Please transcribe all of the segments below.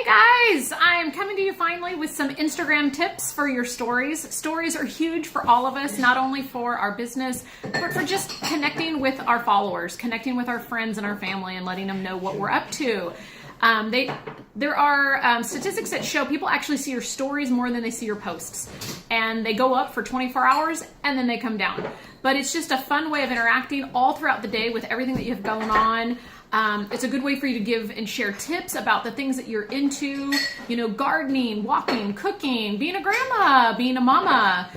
guys, I'm coming to you finally with some Instagram tips for your stories. Stories are huge for all of us, not only for our business, but for just connecting with our followers, connecting with our friends and our family and letting them know what we're up to. There are statistics that show people actually see your stories more than they see your posts. And they go up for 24 hours and then they come down. But it's just a fun way of interacting all throughout the day with everything that you have going on. It's a good way for you to give and share tips about the things that you're into, gardening, walking, cooking, being a grandma, being a mama,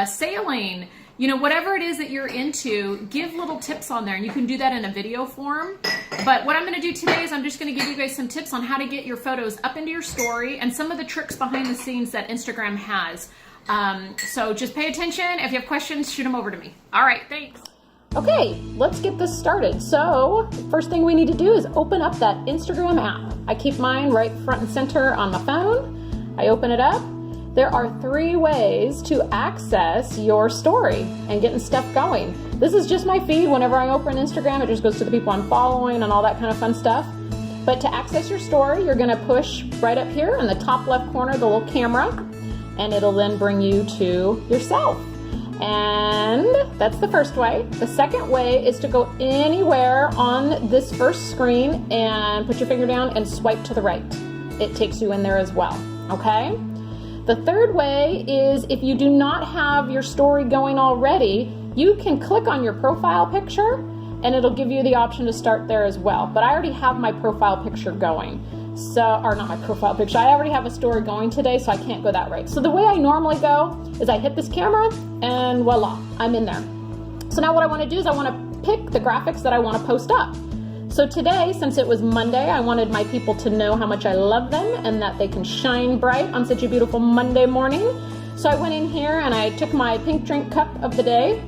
sailing, whatever it is that you're into, give little tips on there, and you can do that in a video form. But what I'm going to do today is I'm just going to give you guys some tips on how to get your photos up into your story and some of the tricks behind the scenes that Instagram has. So just pay attention. If you have questions, shoot them over to me. All right, thanks. Okay, let's get this started. So, first thing we need to do is open up that Instagram app. I keep mine right front and center on my phone. I open it up. There are 3 ways to access your story and getting stuff going. This is just my feed. Whenever I open Instagram, it just goes to the people I'm following and all that kind of fun stuff. But to access your story, you're gonna push right up here in the top left corner, the little camera, and it'll then bring you to yourself. And that's the first way. The second way is to go anywhere on this first screen and put your finger down and swipe to the right. It takes you in there as well, okay? The third way is if you do not have your story going already, you can click on your profile picture and it'll give you the option to start there as well. But I already have my profile picture going. Or not my profile picture, I already have a story going today, so I can't go that right. So the way I normally go is I hit this camera and voila, I'm in there. So now what I want to do is I want to pick the graphics that I want to post up. So today, since it was Monday, I wanted my people to know how much I love them and that they can shine bright on such a beautiful Monday morning. So I went in here and I took my pink drink cup of the day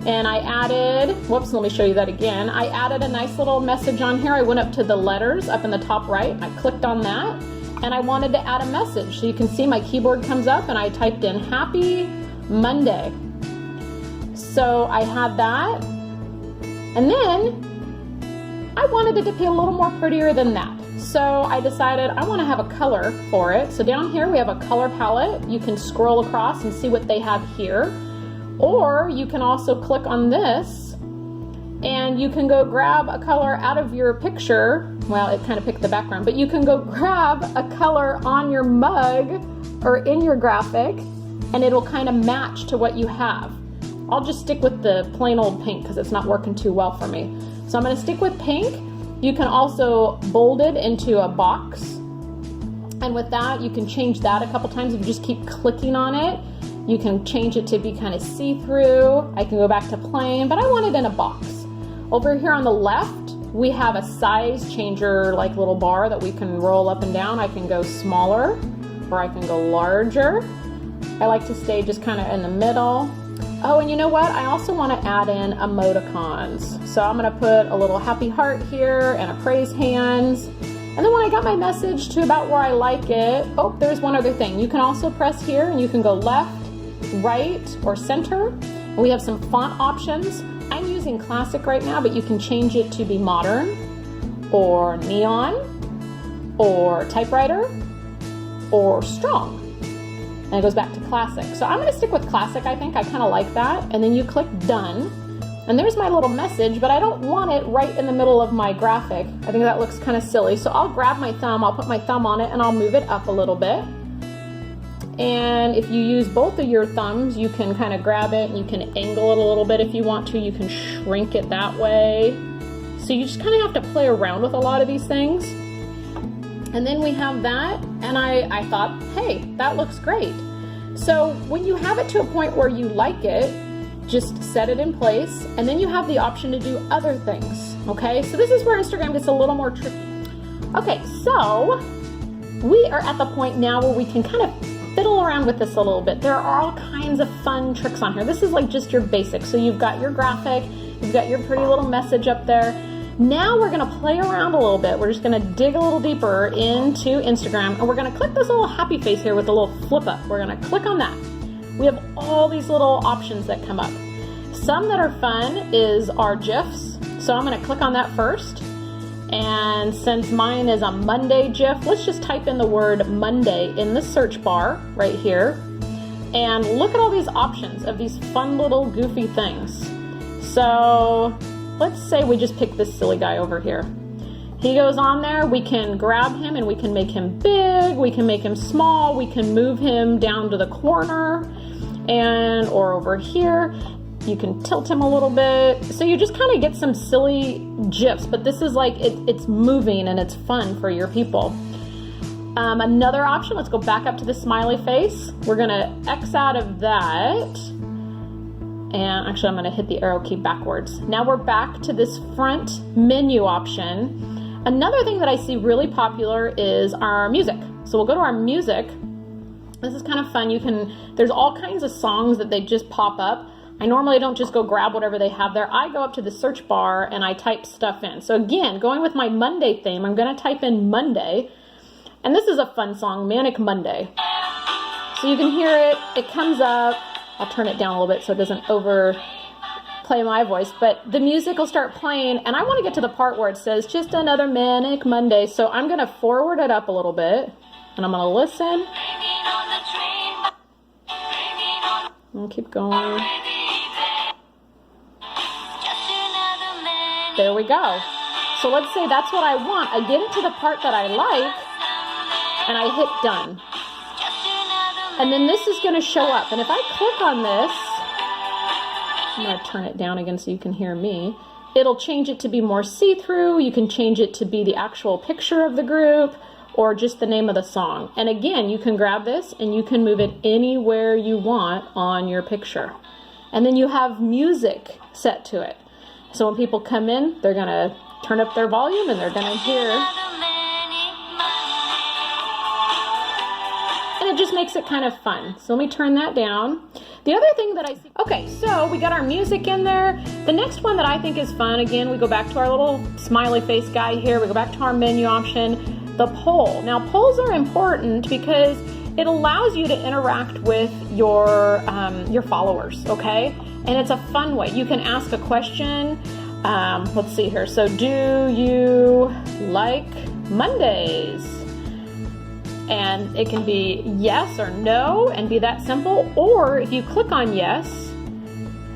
and I added, let me show you that again. I added a nice little message on here. I went up to the letters up in the top right. I clicked on that and I wanted to add a message. So you can see my keyboard comes up and I typed in Happy Monday. So I had that. And then I wanted it to be a little more prettier than that. So I decided I want to have a color for it. So down here we have a color palette. You can scroll across and see what they have here. Or you can also click on this and you can go grab a color out of your picture. Well, it kind of picked the background, but you can go grab a color on your mug or in your graphic and it'll kind of match to what you have. I'll just stick with the plain old pink because it's not working too well for me. So I'm going to stick with pink. You can also bold it into a box. And with that, you can change that a couple times if you just keep clicking on it. You can change it to be kind of see-through. I can go back to plain, but I want it in a box. Over here on the left, we have a size changer, like little bar that we can roll up and down. I can go smaller or I can go larger. I like to stay just kind of in the middle. Oh, and you know what? I also want to add in emoticons. So I'm going to put a little happy heart here and a praise hands. And then when I got my message to about where I like it, oh, there's one other thing. You can also press here and you can go left, right, or center. And we have some font options. I'm using classic right now, but you can change it to be modern or neon or typewriter or strong. And it goes back to classic. So I'm going to stick with classic, I think. I kind of like that. And then you click done. And there's my little message, but I don't want it right in the middle of my graphic. I think that looks kind of silly. So I'll grab my thumb, I'll put my thumb on it, and I'll move it up a little bit. And if you use both of your thumbs, you can kind of grab it and you can angle it a little bit if you want to. You can shrink it that way. So you just kind of have to play around with a lot of these things. And then we have that, and I thought, hey, that looks great. So when you have it to a point where you like it, just set it in place, and then you have the option to do other things, okay? So this is where Instagram gets a little more tricky. Okay, so we are at the point now where we can kind of fiddle around with this a little bit. There are all kinds of fun tricks on here. This is like just your basics. So you've got your graphic, you've got your pretty little message up there. Now we're gonna play around a little bit. We're just gonna dig a little deeper into Instagram, and we're gonna click this little happy face here with a little flip up. We're gonna click on that. We have all these little options that come up. Some that are fun is our GIFs. So I'm gonna click on that first. And since mine is a Monday GIF, let's just type in the word Monday in the search bar right here. And look at all these options of these fun little goofy things. So let's say we just pick this silly guy over here. He goes on there, we can grab him and we can make him big, we can make him small, we can move him down to the corner and or over here. You can tilt him a little bit. So you just kind of get some silly GIFs, but this is like, it's moving and it's fun for your people. Another option, let's go back up to the smiley face. We're gonna X out of that. And actually I'm gonna hit the arrow key backwards. Now we're back to this front menu option. Another thing that I see really popular is our music. So we'll go to our music. This is kind of fun. There's all kinds of songs that they just pop up. I normally don't just go grab whatever they have there. I go up to the search bar and I type stuff in. So again, going with my Monday theme, I'm gonna type in Monday. And this is a fun song, Manic Monday. So you can hear it, it comes up. I'll turn it down a little bit so it doesn't overplay my voice, but the music will start playing and I wanna get to the part where it says, just another Manic Monday. So I'm gonna forward it up a little bit and I'm gonna listen. And keep going. There we go. So let's say that's what I want. I get into the part that I like and I hit done. And then this is gonna show up. And if I click on this, I'm gonna turn it down again so you can hear me. It'll change it to be more see-through. You can change it to be the actual picture of the group or just the name of the song. And again, you can grab this and you can move it anywhere you want on your picture. And then you have music set to it. So when people come in, they're gonna turn up their volume and they're gonna hear. And it just makes it kind of fun. So let me turn that down. The other thing that I see, okay, so we got our music in there. The next one that I think is fun, again, we go back to our little smiley face guy here. We go back to our menu option, the poll. Now polls are important because it allows you to interact with your followers, okay? And it's a fun way. You can ask a question. Let's see here. So do you like Mondays? And it can be yes or no and be that simple. Or if you click on yes,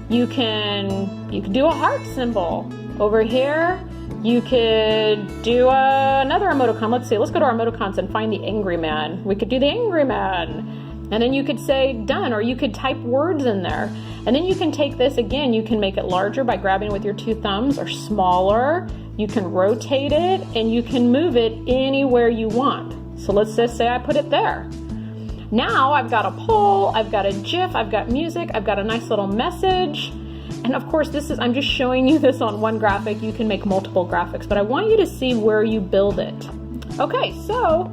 you can do a heart symbol. Over here, you could do another emoticon. Let's see, let's go to our emoticons and find the angry man. We could do the angry man. And then you could say done, or you could type words in there. And then you can take this again, you can make it larger by grabbing with your two thumbs, or smaller. You can rotate it and you can move it anywhere you want. So let's just say I put it there. Now I've got a poll, I've got a GIF, I've got music, I've got a nice little message. And of course I'm just showing you this on one graphic. You can make multiple graphics, but I want you to see where you build it. Okay, so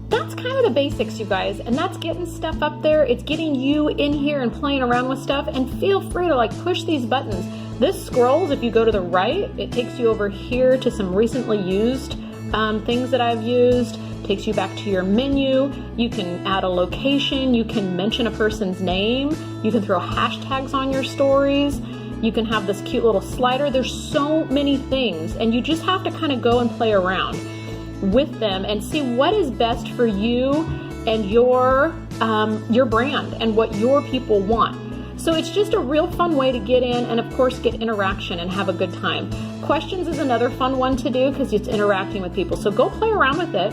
that's kind of the basics, you guys, and that's getting stuff up there. It's getting you in here and playing around with stuff, and feel free to like push these buttons. This scrolls, if you go to the right, it takes you over here to some recently used things that I've used. Takes you back to your menu. You can add a location. You can mention a person's name. You can throw hashtags on your stories. You can have this cute little slider. There's so many things, and you just have to kind of go and play around with them and see what is best for you and your brand and what your people want. So it's just a real fun way to get in and of course get interaction and have a good time. Questions is another fun one to do because it's interacting with people. So go play around with it.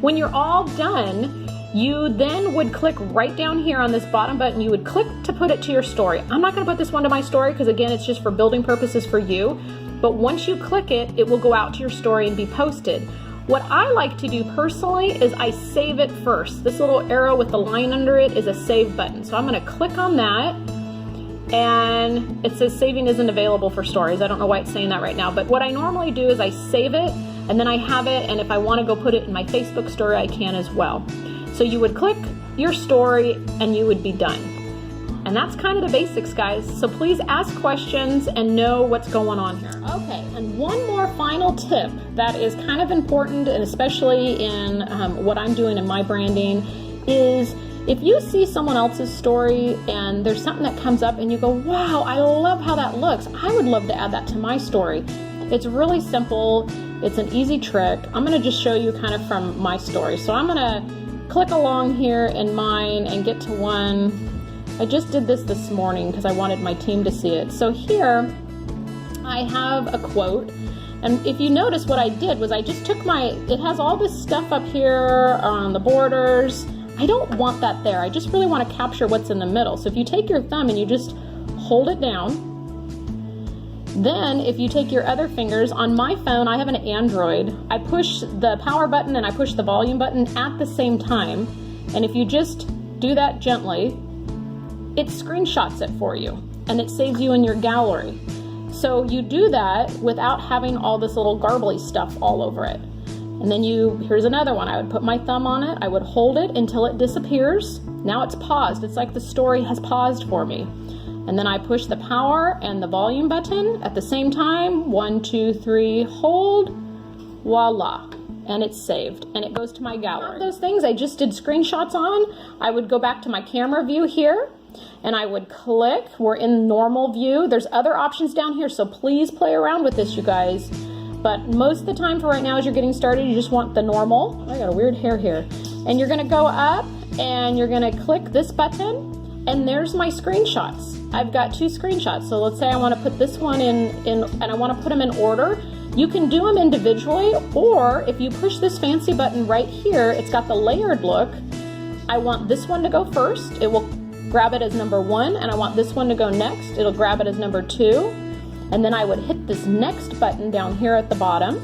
When you're all done, you then would click right down here on this bottom button. You would click to put it to your story. I'm not gonna put this one to my story because again, it's just for building purposes for you. But once you click it, it will go out to your story and be posted. What I like to do personally is I save it first. This little arrow with the line under it is a save button. So I'm gonna click on that and it says saving isn't available for stories. I don't know why it's saying that right now, but what I normally do is I save it and then I have it, and if I wanna go put it in my Facebook story, I can as well. So you would click your story and you would be done. And that's kind of the basics, guys. So please ask questions and know what's going on here. Okay, and one more final tip that is kind of important, and especially in what I'm doing in my branding, is if you see someone else's story and there's something that comes up and you go, wow, I love how that looks. I would love to add that to my story. It's really simple. It's an easy trick. I'm gonna just show you kind of from my story. So I'm gonna click along here in mine and get to one. I just did this morning because I wanted my team to see it. So here I have a quote. And if you notice, what I did was I just took it has all this stuff up here on the borders. I don't want that there. I just really want to capture what's in the middle. So if you take your thumb and you just hold it down, then if you take your other fingers, on my phone, I have an Android, I push the power button and I push the volume button at the same time. And if you just do that gently, it screenshots it for you and it saves you in your gallery. So you do that without having all this little garbly stuff all over it. And then here's another one. I would put my thumb on it. I would hold it until it disappears. Now it's paused. It's like the story has paused for me. And then I push the power and the volume button at the same time. 1, 2, 3, hold, voila. And it's saved and it goes to my gallery. Those things I just did screenshots on, I would go back to my camera view here and I would click. We're in normal view. There's other options down here, so please play around with this, you guys. But most of the time for right now, as you're getting started, you just want the normal. I got a weird hair here. And you're gonna go up and you're gonna click this button and there's my screenshots. I've got 2 screenshots. So let's say I wanna put this one in and I wanna put them in order. You can do them individually, or if you push this fancy button right here, it's got the layered look. I want this one to go first. It will grab it as number 1, and I want this one to go next. It'll grab it as number 2. And then I would hit this next button down here at the bottom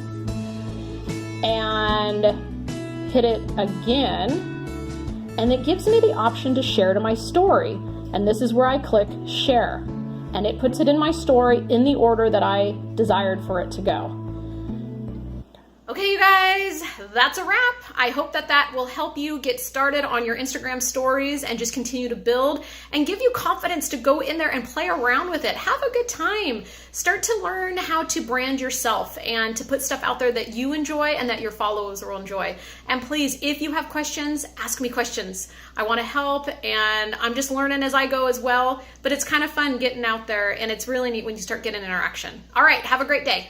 and hit it again. And it gives me the option to share to my story. And this is where I click share. And it puts it in my story in the order that I desired for it to go. Okay, you guys, that's a wrap. I hope that will help you get started on your Instagram stories and just continue to build and give you confidence to go in there and play around with it. Have a good time. Start to learn how to brand yourself and to put stuff out there that you enjoy and that your followers will enjoy. And please, if you have questions, ask me questions. I want to help, and I'm just learning as I go as well, but it's kind of fun getting out there, and it's really neat when you start getting interaction. All right, have a great day.